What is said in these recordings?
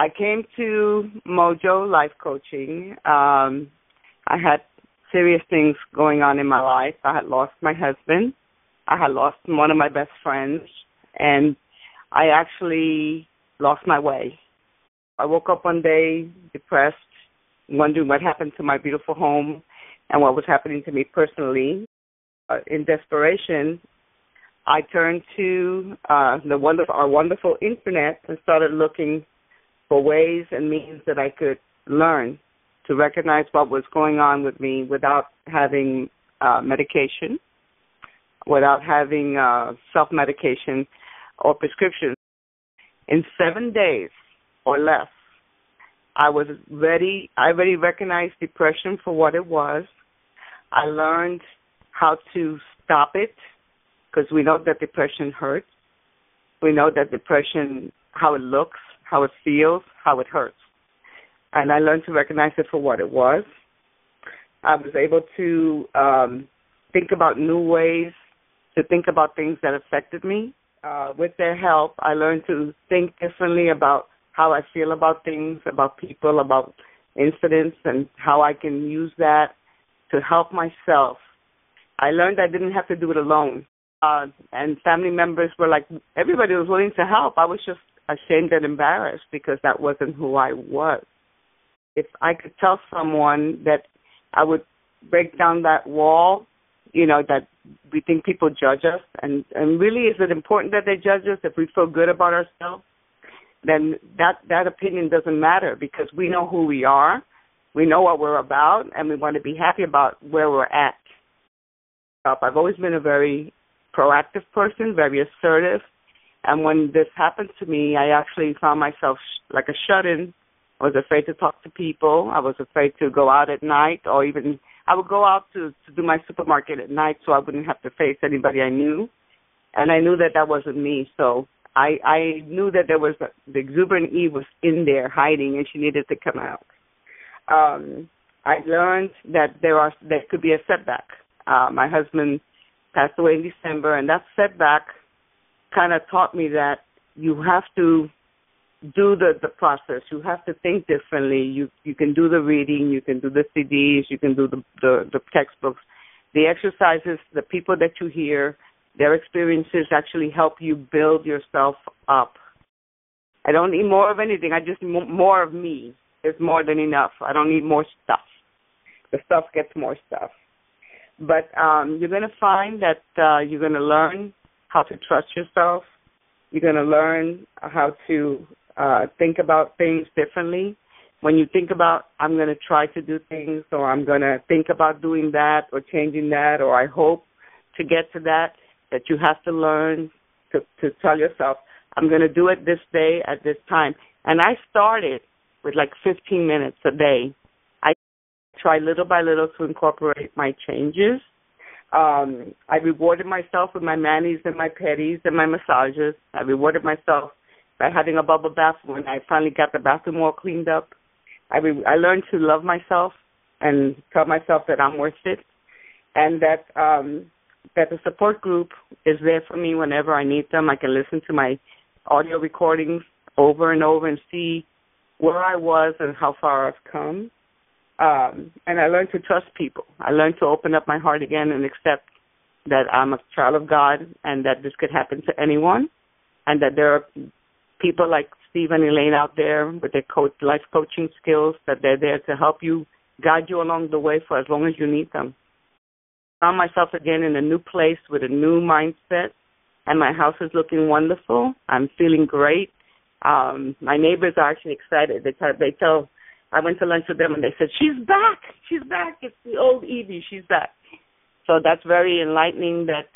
I came to Mojo Life Coaching. I had serious things going on in my life. I had lost my husband. I had lost one of my best friends, and I actually lost my way. I woke up one day depressed, wondering what happened to my beautiful home and what was happening to me personally. In desperation, I turned to our wonderful internet and started looking for ways and means that I could learn to recognize what was going on with me without having medication, without having self-medication or prescriptions. In 7 days or less, I already recognized depression for what it was. I learned how to stop it, because we know that depression hurts. We know that depression, how it looks, how it feels, how it hurts. And I learned to recognize it for what it was. I was able to think about new ways to think about things that affected me. With their help, I learned to think differently about how I feel about things, about people, about incidents, and how I can use that to help myself. I learned I didn't have to do it alone. And family members were like, everybody was willing to help. I was just ashamed and embarrassed because that wasn't who I was. If I could tell someone that I would break down that wall, that we think people judge us, and really, is it important that they judge us if we feel good about ourselves? Then that opinion doesn't matter, because we know who we are, we know what we're about, and we want to be happy about where we're at. I've always been a very proactive person, very assertive, and when this happened to me, I actually found myself like a shut-in. I was afraid to talk to people. I was afraid to go out at night, or even I would go out to do my supermarket at night so I wouldn't have to face anybody I knew, and I knew that wasn't me, so I knew that there was the exuberant Eve was in there hiding, and she needed to come out. I learned that there could be a setback. My husband passed away in December, and that setback kind of taught me that you have to do the process. You have to think differently. You can do the reading, you can do the CDs, you can do the textbooks, the exercises, the people that you hear, their experiences actually help you build yourself up. I don't need more of anything. I just more of me is more than enough. I don't need more stuff. The stuff gets more stuff. But you're going to find that you're going to learn how to trust yourself. You're going to learn how to think about things differently. When you think about, I'm going to try to do things, or I'm going to think about doing that or changing that, or I hope to get to that you have to learn to tell yourself, I'm going to do it this day at this time. And I started with like 15 minutes a day. I tried little by little to incorporate my changes. I rewarded myself with my manis and my pedis and my massages. I rewarded myself by having a bubble bath when I finally got the bathroom all cleaned up. I learned to love myself and tell myself that I'm worth it, and that the support group is there for me whenever I need them. I can listen to my audio recordings over and over and see where I was and how far I've come. And I learned to trust people. I learned to open up my heart again and accept that I'm a child of God and that this could happen to anyone, and that there are people like Steve and Elaine out there with their life coaching skills, that they're there to help you, guide you along the way for as long as you need them. I found myself again in a new place with a new mindset, and my house is looking wonderful. I'm feeling great. My neighbors are actually excited. They tell, I went to lunch with them, and they said, she's back. She's back. It's the old Evie. She's back. So that's very enlightening that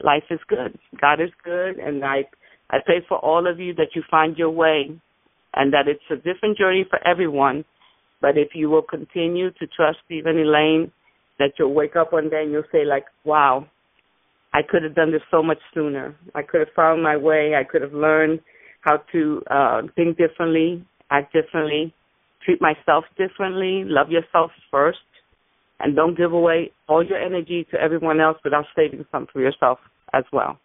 life is good. God is good, and I pray for all of you that you find your way, and that it's a different journey for everyone. But if you will continue to trust Steve and Elaine, that you'll wake up one day and you'll say, like, wow, I could have done this so much sooner. I could have found my way. I could have learned how to think differently, act differently, treat myself differently, love yourself first, and don't give away all your energy to everyone else without saving some for yourself as well.